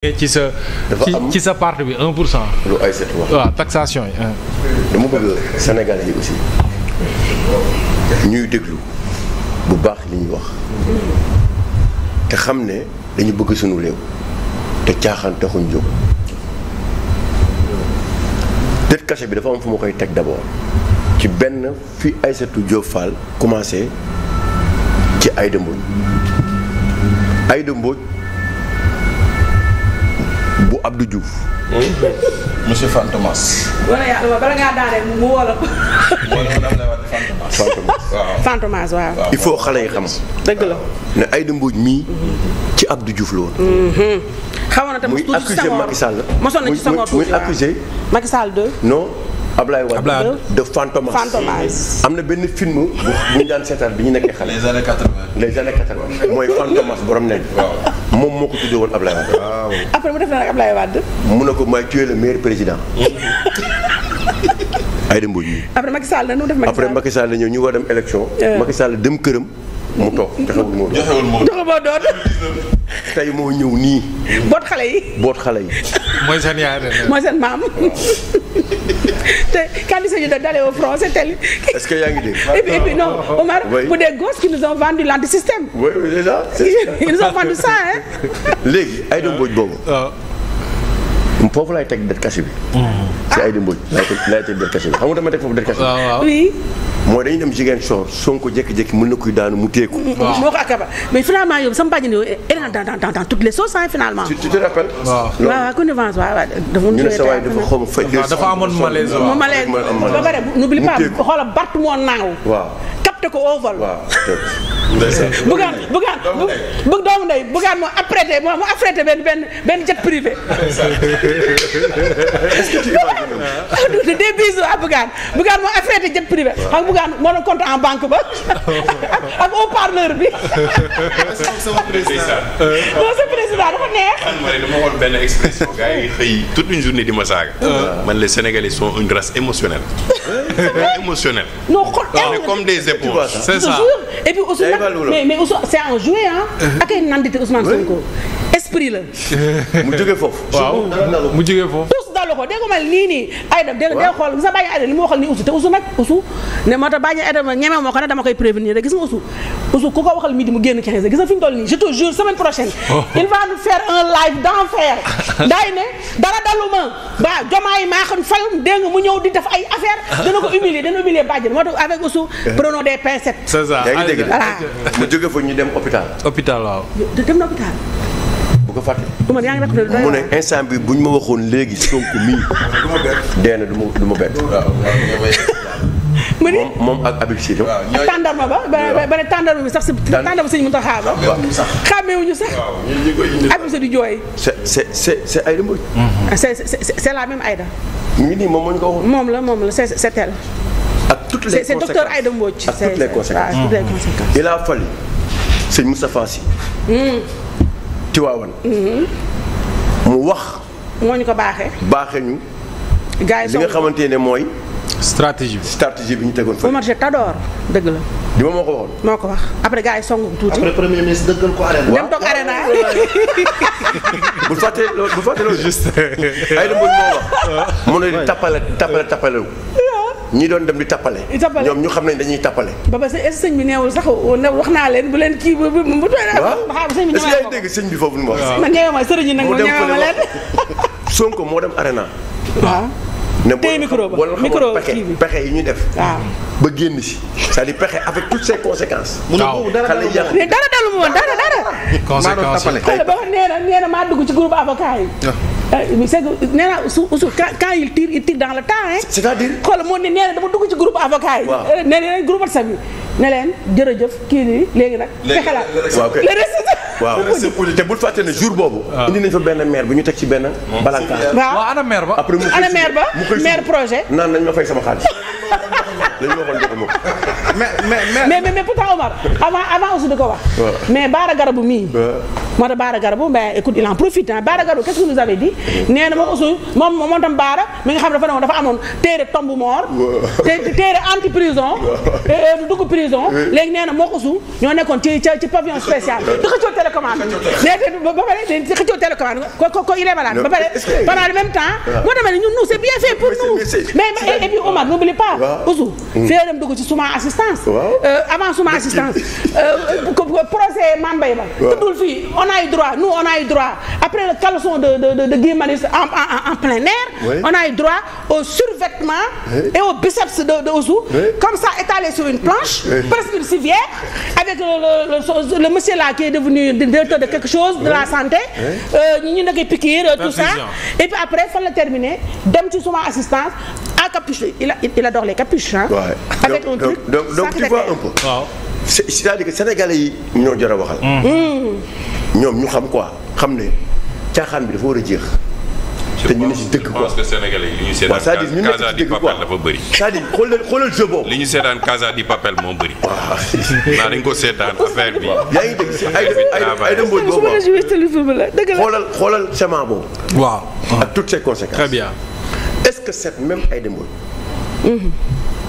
ci sa parti bi 1%. lu ay set wax waaw taxation yi. dama bëgg Sénégalais yi aussi ñuy déglu bu baax li ñuy wax te xam ne dañu bëgg sunu réew te caaxaan taxuñ jóg. tête cachée bi dafa am fu ma koy teg d'abord ci benn fi Aïssatou Diop Fall commencé ci Aïda Mbodj bu Abdou Diouf. monsieur Fantomas. wala yàlla bala ngaa daanee mu woo la ko. Fantomas waaw. il faut xale yi xam. dëgg la ne Aïda Mbodj mii ci Abdou Diouf la woon. xamoon na tamit muy accusé Macky Sall. mosoon na ci Senghor tuuti muy accusé. Macky Sall 2. non Ablaye Wade de Fantomas. am na benn film bu ñu daan seetaan bi ñu nekkee xale. les années 80. les années 80 mooy Fantomas borom nañ. waaw moom moo ko tuddee woon Ablaye Wade. waaw après mu def na nag Ablaye Wade. mu ne ko mooy tu es le meilleur président. Aïda Mbodj mi. après Macky Sall nu mu def Macky Sall. après Macky Sall ñëw ñu war dem élection. Macky Sall dem këram mu toog joxewul moo doon. joxe moo doon. tey moo ñëw nii. boot xale yi. boot xale yi. mooy seen yaay mooy seen maam. te quand il s'agit d'aller au front c'est tel. est-ce que yaa ngi dégg. et puis non Omar. oui pour des gosses qui nous ont vendu l'antisystème. oui déjà. ils nous ont vendu ça hein. léegi Aïda Mbodj boobu. foofu laay teg det cachée bi. si Aïda Mbodj laay teg det cachée bi xam nga dama teg foofu det cachée bi. oui. mooy dañuy dem Ziguinchor Sonko jékki-jékki mën na kuy daanu mu téeku. waaw moo ko akaba mais finalement yow sama bàjjen yow dans toutes les sauces finalement. tu te rappelles. waaw connivence waaw dafa ñu ne sa waay dafa xaw ma fay. dafa amoon malaise waaw malaise ba pare n'oublie pas xoolal Bart moo naaw. waaw capté ko au vol. waaw. Bugaan doomu ndey Bugaan moo apprêté benn jet privé. est-ce que tu imagines. des bisous à Bugaan moo apprêté jet privé. xam Bugaan moo doon compte en banque ba ak haut-parleur bi. sama président. non sa président dafa neex. dama xool benn expression gars yi xëy toute une journée di ma saaga. man les Sénégalais sont une race émotionnelle. émotionnelle. non xool on est comme des éponges. c'est ça. et puis aussi mais aussi c'est un jouet ak ay nandite Ousmane Sonko esprit la. mu jógee foofu. waaw mu jógee foofu. tous dalu ko dégg nga mel nii Aïda dégg nga xool gis nga bàyyi Aïda li mu waxal ni Oussou te Oussou nag Oussou ne moo tax bàyyi Aïda ma ñeme moo ko ne dama koy prévenir rek gis nga Oussou ku ko waxal midi mu génn 15 gis nga fi ñu toll nii je te jure semaine prochaine il va nous faire un live d'enfer daay ne dara daluma ba Diomaye maa xam fal dégg nga mu ñëw di def ay affaire dana humilier bàjjen moo tax avec Oussou prenons des pincettes. c'est ça yaa ngi dégg mu jóge fa ñu dem hôpital. hôpital waaw. dem na hôpital. bu ko fàtte. Oumar yaa ngi rafetlu mu ne instant bi bu ñu ma waxoon léegi Sonko mii. du ma bett dee na du ma bett. mu ni moom ak Habib Sy. ak tàndarma ba ne tàndarma bi sax si tàndarma sëñ Mountakha ba. xàmmeewuñu sax. Habib Sy di jooy. c'est Aïda Mbodj. c'est la même Aïda. mu ngi nii moom moo ñu ko waxoon. moom la c'est elle. ak toutes les conséquences c'est docteur Aïda Mbodj. ak toutes les conséquences. toutes les conséquences. il a fallu sëñ Moustapha Sy. Tiwaawan. mu wax. moo ñu ko baaxee. baaxee ñu. gars yi li nga xamante ne mooy. stratégie bi ñu tegoon fa. Omar je t'adore dëgg la. di ma moo ko waxoon. moo ko wax après gars yi song ko tuuti. après premier ministre dëggal ko arène. dem toog arène bu fàtte loolu juste. Aïda Mbodj moo wax. mu ne di tappale ñi doon dem di tappale. ñoom ñu xam nañ dañuy tappale. ba ba sëñ bi neewul sax wax naa leen bu leen kii bu est-ce que yaa ngi dégg sëñ bi foofu nu mu wax. man ñëwee ma sëriñ nag ma ñëwee ma leen. Sonko moo dem arena. waaw. ne tey micro kii bi pexe yi ñu def. waaw ba génn si. c'est-à-dire pexe avec toutes ses conséquences. waaw mais dara dalu ma woon dara. conséquences yi xale ba nee na maa dugg ci groupe avocat yi. c'est que nee naa quand il tire dans le temps hein. c'est-à-dire. xool moo ne nee na dama dugg ci groupe avocat yi. waaw nee na groupe WhatsApp bi ne leen jërëjëf kii nii léegi nag. fexe la waaw kay le reste. waaw te bul fàtte ne jour boobu. indi nañ fa benn maire bu ñu teg ci benn. balankaar waaw ana maire ba. après ana maire ba maire projet. naan nañ ma fay sama xaalis. la ñu waxoon defuma ko. mais pourtant Omar avant aussi di ko wax. mais Baara Garabu mii. moo tax Baara Garabu mais écoute il en profite ah Baara Garabu qu'est-ce que vous avez dit. nee na moom aussi moom tam Baara mi nga xam ne dafa amoon téere tombe mort. téere anti prison. dugg prison. léegi nee na moo aussi ñoo nekkoon ci pavillon spécial. di xëccoo télécommande. ba pare di xëccoo télécommande ko il est malade. ba pare pendant le même temps. moo demee ne nous c'est bien fait pour nous. mais et puis Omar n'oublie pas. Oussou fii dem dugg ci suma assistance. avant suma assistance. procès Mame Mbaye Ba. tuddul fii on a eu droit après le caleçon de Guy Marius en plein air. On a eu droit aux survêtements et aux biceps de Oussou. Comme ça étalé sur une planche. Presque une civière. Avec le monsieur là qui est devenu directeur de quelque chose de la santé. ñu ne koy piqûre tout ça. Et puis après fan la terminer dem ci suma assistance à capuche il adore les capuches hein. Avec un truc. donc tu vois un peu. waaw c'est-à-dire que sénégalais yi ñoo jar a waxal. ñoom ñu xam quoi xam ne caaxaan bi dafa war a jeex. te ñu ne si dëkk quoi je pense que sénégalais yi li ñu seetaan Casa di Papel dafa bëri. c'est-à-dire xoolal jeu boobu. li ñu seetaan Casa di Papel moo bëri. naa dañ ko seetaan affaire bi. yaa ngi dégg si ay dem boobu xoolal chemin boobu. waaw ak toutes ses conséquences. très bien. est-ce que cette même ay dem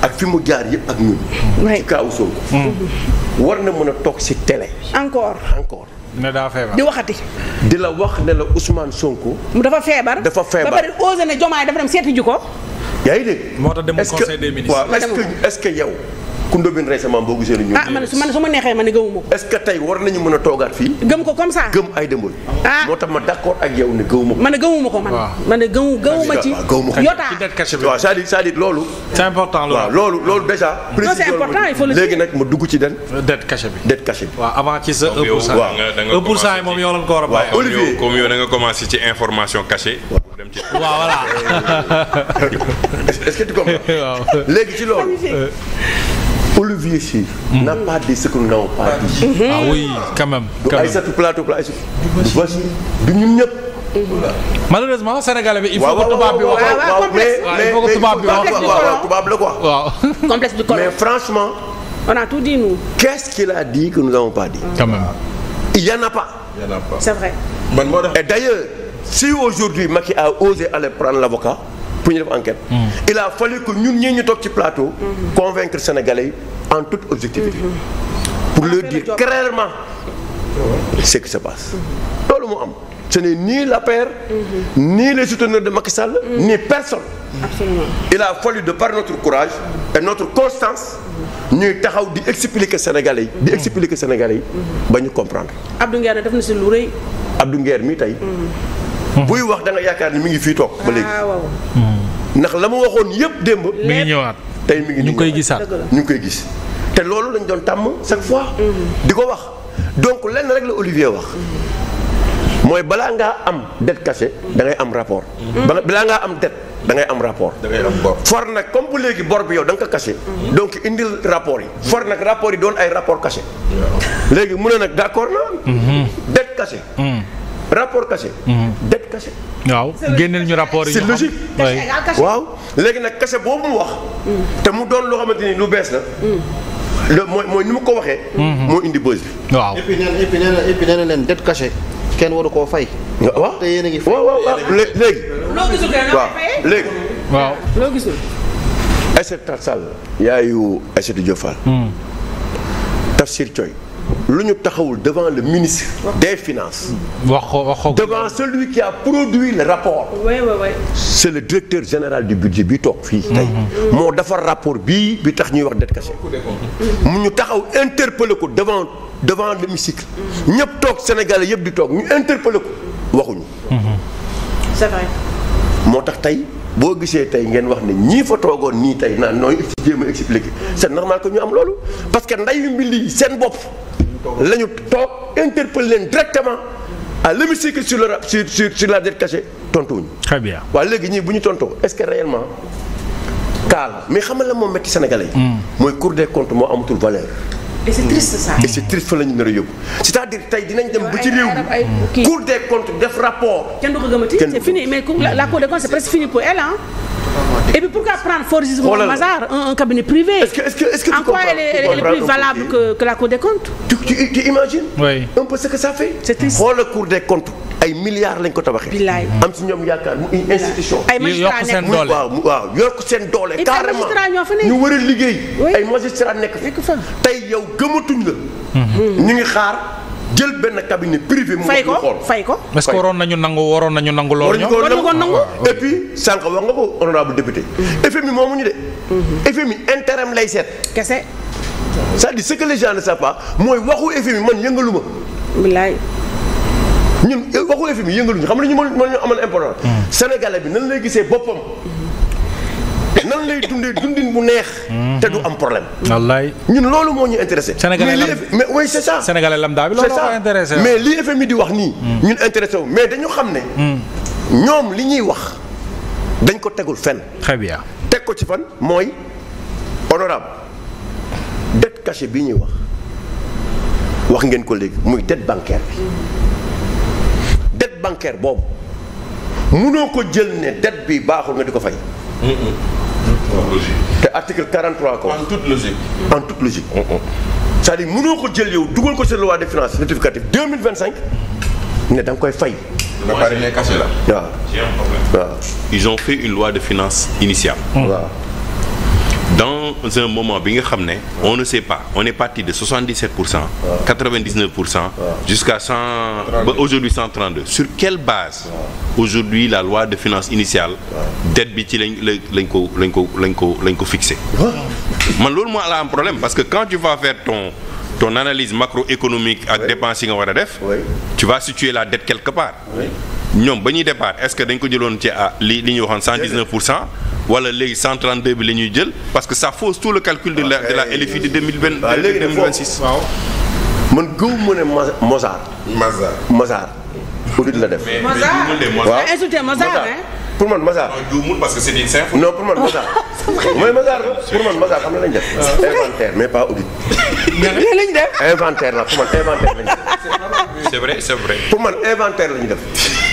ak fi mu jaar yëpp ak ñun. ci kaawu Sonko. war na mën a toog si télé. encore. ne daa feebar di waxati. di la wax ne la Ousmane Sonko. dafa feebar ba pare osé ne Diomaye dafa dem seeti ji ko. yaa ngi dégg. moo tax demul conseil des ministres. waaw est-ce que yow. Koundou Bine récemment boo gisee ñu. man su ma neexee ma ne gëmuma ko. est-ce que tey war nañu mën a toogaat fii. gëm ko comme ça. gëm ay dëmbal. moo tax ma d'accord ak yow ne gëmuma ko. man ne gëmuma ko man. ma ne gëmuma ci. yotaa waaw c'est-à-dire loolu. c'est important loolu. waaw loolu déjà. non c'est important il faut le dire léegi nag ma dugg ci den. dette cachée bi. dette cachée bi. waaw avant ci sa 1%. waaw 1% yi moom yow lañ ko war a bàyyi. Olivier comme yow da nga commencé ci information cachée. waaw voilà. est-ce que tu comprends. léegi ci loolu. Olivier Sy n'a pas dit ce que nous n'avons pas dit. Ah oui, quand même. du Aïssatou plateau du ñun ñëpp. Malheureusement Sénégalais bi il faut que tubaab bi wax. mais tubaab la quoi. waaw. complexe du colon. mais franchement. on a tout dit nous. Qu'est-ce qu'il a dit que nous n'avons pas dit. Quand même. Il y en a pas. C'est vrai. Et d'ailleurs si aujourd'hui Macky a osé aller prendre l'avocat pour ñu def enquête. Il a fallu que ñun ñii ñu toog ci plateau. convaincre Sénégalais yi en toute objectivité. pour leur dire clairement ce qui se passe. loolu moo am ce n'est ni l'APR. ni les souteneurs de Macky Sall. ni personne. Absolument. Il a fallu de par notre courage et notre constance ñuy taxaw di expliquer Sénégalais yi. ba ñu comprendre. Abdou Nguer def na si lu rëy. Abdou Nguer mii tey. buy wax da nga yaakaar ni mi ngi fii toog ba léegi. ndax la ma waxoon yëpp démb. mi ngi ñëwaat. tey mi ngi ñu ngi koy gisaat. ñu ngi koy gis te loolu lañ doon tàmm chaque fois. di ko wax donc lenn rek la Olivier wax. mooy balaa ngaa am dette cachée da ngay am rapport. balaa ngaa am dette da ngay am rapport. da ngay am bor. for nag comme bu léegi bor bi yow da nga ko caché. donc indil rapport yi. for nag rapport yi doon ay rapport caché. léegi mu ne nag d'accord na. dette cachée. rapport caché. dette cachée. waaw génneel ñu rapport yi. c'est logique. waaw léegi nag caché boobu mu wax. te mu doon loo xamante ni lu bees la. mooy ni mu ko waxee. moo indi buzz bi. waaw et puis nee na leen dette cachée kenn waru koo fay. waaw te yéen a ngi fay. waaw léegi. loo gisul kay waaw léegi. waaw. loo gisul. Aïssata Tall Sall yaayu Aïssatou Diop Fall. Tafsir Thioye lu ñu taxawul devant le ministre des finances. wax ko devant celui qui a produit le rapport. oui. c'est le directeur général du budget bi toog fii tey. moo defar rapport bii bi tax ñuy wax dette cachée. mu ñu taxaw interpeller ko devant l'hémicycle. ñëpp toog Sénégalais yëpp di toog ñu interpeller ko waxuñu. c'est vrai. moo tax tey boo gisee tey ngeen wax ne ñii fa toogoon nii tey naan nooy jéem a expliquer. c'est normal que ñu am loolu parce que ndeyu mbi lii seen bopp. la ñu toog interpeller leen directement à l'hémicycle sur la dette cachée tontuwuñu. très bien. waaw léegi ñii bu ñu tontoo est-ce que réellement cas la mais xamal la moom metti Sénégalais yi. mooy Cour des comptes moo amatul valeur. et c'est triste ça. et c'est triste fa la ñu nar a yóbbu c'est-à-dire tey dinañ dem ba ci réew mi Cour des comptes def rapport. kenn du ko gëmati c'est fini mais la Cour des comptes c'est presque fini pour elle hein. Et puis pourquoi prendre Fortis Mazars, un cabinet privé? Est-ce que en quoi elle est plus valable que la Cour des comptes? Tu imagines un peu ce que ça fait? C'est triste. Xoolal Cour des comptes ay milliards lañ ko tabaxee. billaay am si ñoom yaakaar mu une institution. ay magistrats nekk waaw yokk seen doole. carrément ñu war a liggéey. ay magistrats nekk fa. tey yow gëmatuñ la. ñu ngi xaar jël benn cabinet privé. mu fay ko. est-ce que waroon nañu nangu loolu ñoom. waroon ko nangu et puis sànq wax nga ko honorable député. FMI moomuñu de. FMI intérim lay seet. kese. c'est-à-dire ce que les gens ne savent pas mooy waxu FMI man yëngaluma. billaay. ñun waxu FMI yëngaluñu xam nga ñu mën amal important. Sénégalais bi nan lay gisee boppam. nan lay dundee dundin bu neex. te du am problème. wallaay ñun loolu moo ñu intéressé. mais oui c'est ça. Sénégalais lambda bi loolu moo ko intéressé. mais li FMI di wax nii. ñun intéressé wu mais dañu xam ne. ñoom li ñuy wax dañ ko tegul fenn. très bien. teg ko ci fan mooy honorable dette cachée bii ñuy wax ngeen ko léegi muy dette bancaire bi. dette bancaire boobu mënoo ko jël ne dette bi baaxul nga di ko fay. te article 43 ko. en toute logique. en toute logique. c'est-à-dire mënoo ko jël yow dugal ko sa loi de finances rectificative 2025 ne da nga koy fay. ba pare ne caché la. waaw. j'ai un problème. waaw. Ils ont fait une loi de finances initiale. waaw. Dans un moment bi nga xam ne on ne sait pas on est parti de 77%. 99%. jusqu'à 100 ba aujourd'hui 132. Sur quelle base. Aujourd'hui la loi de finances initiale. dette bi ci lañ ko fixé. man loolu moo la am problème parce que quand tu vas faire ton analyse macroéconomique ak dépenses yi nga war a def. tu vas situer la dette quelque part. ñoom ba ñuy départ est-ce que dañ ko jëloon ci li ñuy waxoon 119%. wala léegi 132 bi la ñuy jël parce que ça fausse tout le calcul de la LFI de 2026. waaw man gëw mu ne Mazars. audit la def. Mazars insulté Mazars pour man Mazars. non parce que c'est une symphonie. non pour man Mazars. mooy Mazars pour man Mazars xam na lañ def. inventaire mais pas audit. lañ def. inventaire la pour man inventaire lañ def. c'est vrai. pour man inventaire la ñu def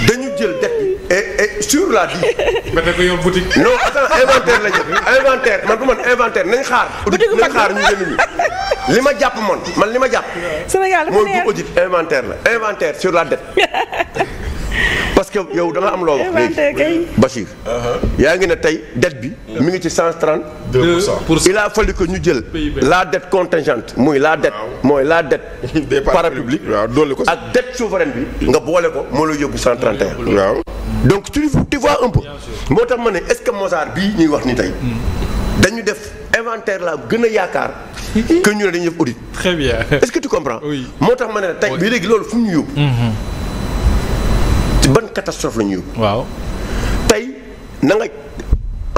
dañu jël dette bi et sur la dit. ba tey ko yor boutique. non attends inventaire la ñu def inventaire man pour man inventaire nañ xaar. audit nañ xaar ñu jënd ñu li ma jàpp man li ma jàpp. Sénégal mooy bu audit inventaire la inventaire sur la dette. parce que yow da nga am loo wax léegi Bachir. yaa ngi ne tey dette bi. mi ngi ci 132%. il a fallu que ñu jël la dette contingente muy la dette. mooy la dette parapublique. ak dette souveraine bi. nga boole ko moo lay yóbbu 131. waaw donc tu vois un peu. moo tax ma ne est-ce que Mazars bii ñuy wax ni tey. dañu def inventaire la gën a yaakaar. que ñu ne dañuy def audit. très bien. est-ce que tu comprends. oui moo tax ma ne tey bii léegi loolu fu mu ñu yóbbu. ci ban catastrophe la ñu yóbbu. waaw. tey na nga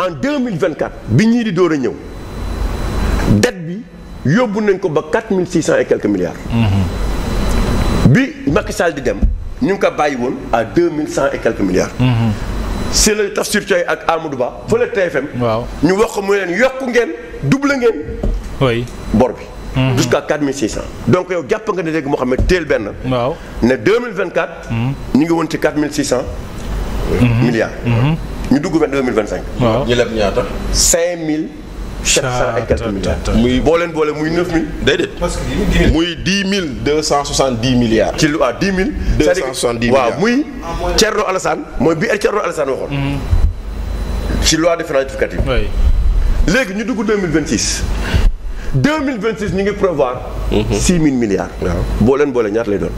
en 2024 bi ñii di door a ñëw dette bi yóbbu nañ ko ba 4600 et quelques milliards. bi Macky Sall di dem ñu ngi ko bàyyi woon à 2100 et quelques milliards. c'est le Tafsir Thioye ak Amadou Ba fële TFM. waaw ñu wax ko muy leen yokku ngeen double ngeen. oui bor bi. jusqu'à 4600. donc yow jàpp nga ne léegi moo xam ne teel benn. waaw ne 2024. ñu ngi woon ci 4600. milliards. ñu dugg ba 2025. waaw ñu leb ñaata. 5700 et quelques milliards. muy boole muy 9000. déedéet. parce que muy 270 milliards. ci lu 10 000. 270 milliards waaw muy Thierno Alassane mooy bi Thierno Alassane waxoon. ci loi de finances rectificative. oui. léegi ñu dugg 2026. 2026 ñu ngi prévoir. 6000 milliards. waaw boole ñaata lay doon.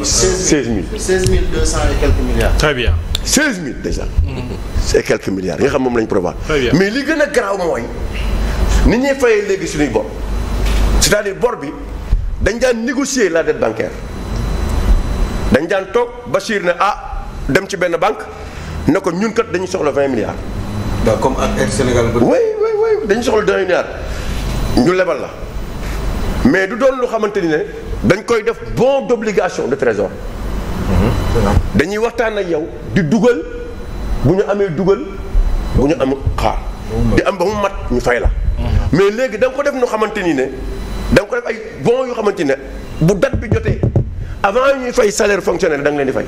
16000. 16200 et quelques milliards. très bien. 16000 déjà. c'est quelques milliards nga xam moom lañ prévoir. très bien mais li gën a garaaw mooy ni ñuy fayee léegi suñuy bor c'est-à-dire bor bi dañ daan négocier la dette bancaire dañ daan toog Bachir ne dem ci benn banque ne ko ñun kat dañuy soxla 20 milliards. waaw comme ak Air Sénégal. oui dañu soxla 20 milliards ñu lebal la mais du doon lu xamante ni ne dañ koy def bon d'obligation de trésor. dañuy waxtaan ak yow di dugal bu ñu amee dugal bu ñu am xaar di am ba mu mat ñu fay la. mais léegi da nga ko def nu xamante ni ne da nga ko def ay bons yoo xamante ne bu date bi jotee avant ñuy fay salaire fonctionnaire da nga leen di fay.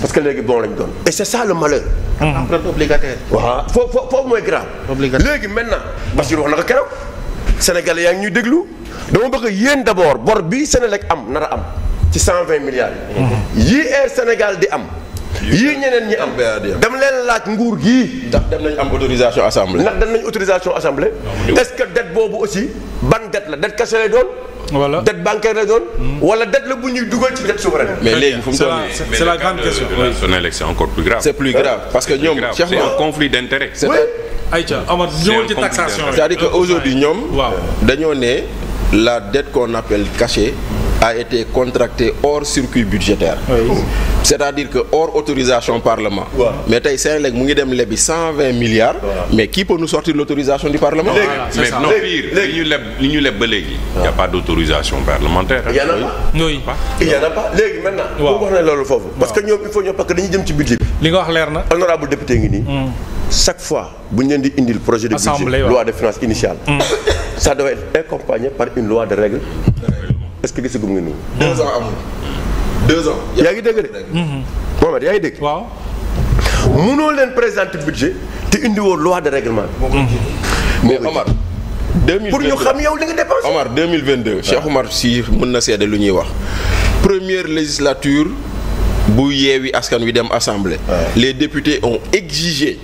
parce que léegi bon lañ doon. et c'est ça le malheur. empreinte obligataire. waaw foofu mooy grave. léegi maintenant Bachir wax na ko keroog Sénégalais yaa ngi ñuy déglu dama bëgg yéen d'abord bor bi Sénélec am nar a am ci 120 milliards yi. yii Air Sénégal di am. yii ñeneen ñi am. dama leen laaj nguur gii. ndax dem nañ am autorisation assemblée. ndax dem nañ autorisation assemblée. est-ce que dette boobu aussi ban dette la dette cachée lay doon. voilà dette bancaire lay doon. wala dette la bu ñuy dugal ci dette souveraine. mais léegi fu mu toll nii c'est la grande question. Sénélec c'est encore plus grave. c'est plus grave parce que ñoom. c'est un conflit d'intérêt. Aïcha Omar ñëwal ci taxation. c'est-à-dire que aujourd'hui ñoom. waaw dañoo ne la dette qu'on appelle cachée a été contractée hors circuit budgétaire. C'est-à-dire que hors autorisation parlement. mais tey Sénélec mu ngi dem lebi 120 milliards. mais qui peut nous sortir l'autorisation du parlement. mais non pire li ñu leb ba léegi. y a pas d'autorisation parlementaire. il y en a pas. oui. il y en a pas léegi maintenant. waaw wax na loolu foofu. parce que ñoom il faut ñoom parce que dañuy jëm ci budget bi. li nga wax leer na. honorable député ngi nii. chaque fois bu ñu leen di indil projet de budget loi de finances initiale. ça doit être accompagné par une loi de règle. est-ce que gisagum nga nii. 2 ans amul 2 ans. yaa ngi dégg de. Mohamed yaa ngi dégg. waaw. mënoo leen présenter budget te indiwoo loi de règlement. mais Omar. 2022 pour ñu xam yow li nga dépensé. Omar 2022. Cheikh Omar Sy mën na seede lu ñuy wax. première législature bu Yewwi Askan Wi dem assemblée. les députés ont exigé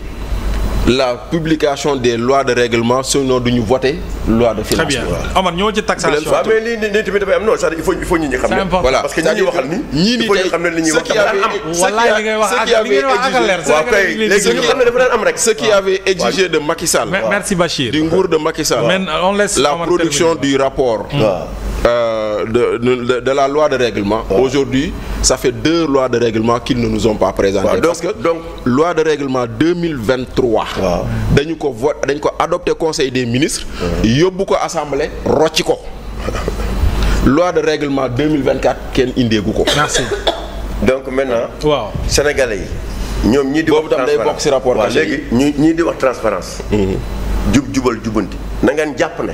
la publication des lois de règlement sinon duñu voter loi de finances. très bien Omar ñëw ci taxation. waaw mais lii nii tamit dafay am non c'est-à-dire il faut ñi xam ne. voilà parce que ñi ñuy waxal nii. il faut ñu xam ne li ñuy wax dafa daan am. wallaay li ngay wax ak li ngeen wax ak leer. waaw kay léegi ñu xam ne dafa daan am rek. ce qui avait exigé de Macky Sall. merci Bachir. du nguur de Macky Sall. on laisse la Omar production terminer. du rapport. De la loi de règlement. Aujourd'hui, ça fait 2 lois de règlement qu'ils ne nous ont pas présentées. Parce que loi de règlement 2023. dañu ko adopté conseil des ministres. yóbbu ko assemblée rocci ko. loi de règlement 2024 kenn indeegu ko. merci. donc maintenant. waaw sénégalais yi. ñoom ñii di wax boobu tam day bokk ci rapport waaw léegi ñii di wax transparence jubal jubanti na ngeen jàpp ne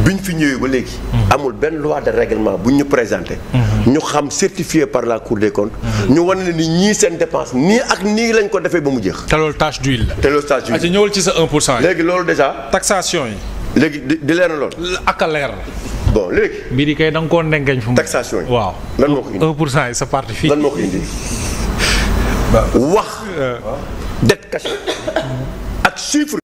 biñ fi ñëwee ba léegi amul benn loi de règlement buñ ñu présenté ñu xam certifié par la Cour des comptes ñu wane ne ni ñii seen dépense nii ak nii lañ ko defee ba mu jeex te loolu tache d'huile la. te loolu stage ah ci ñëwal ci sa 1% yi. léegi loolu déjà taxation yi. léegi di leer na loolu ak a leer. bon léegi mbir yi kay da nga koo ndengeñ fu mu. taxation yi waaw lan moo ko indi 1% yi sa parti fii. lan moo ko indi wax dette cachée ak chiffre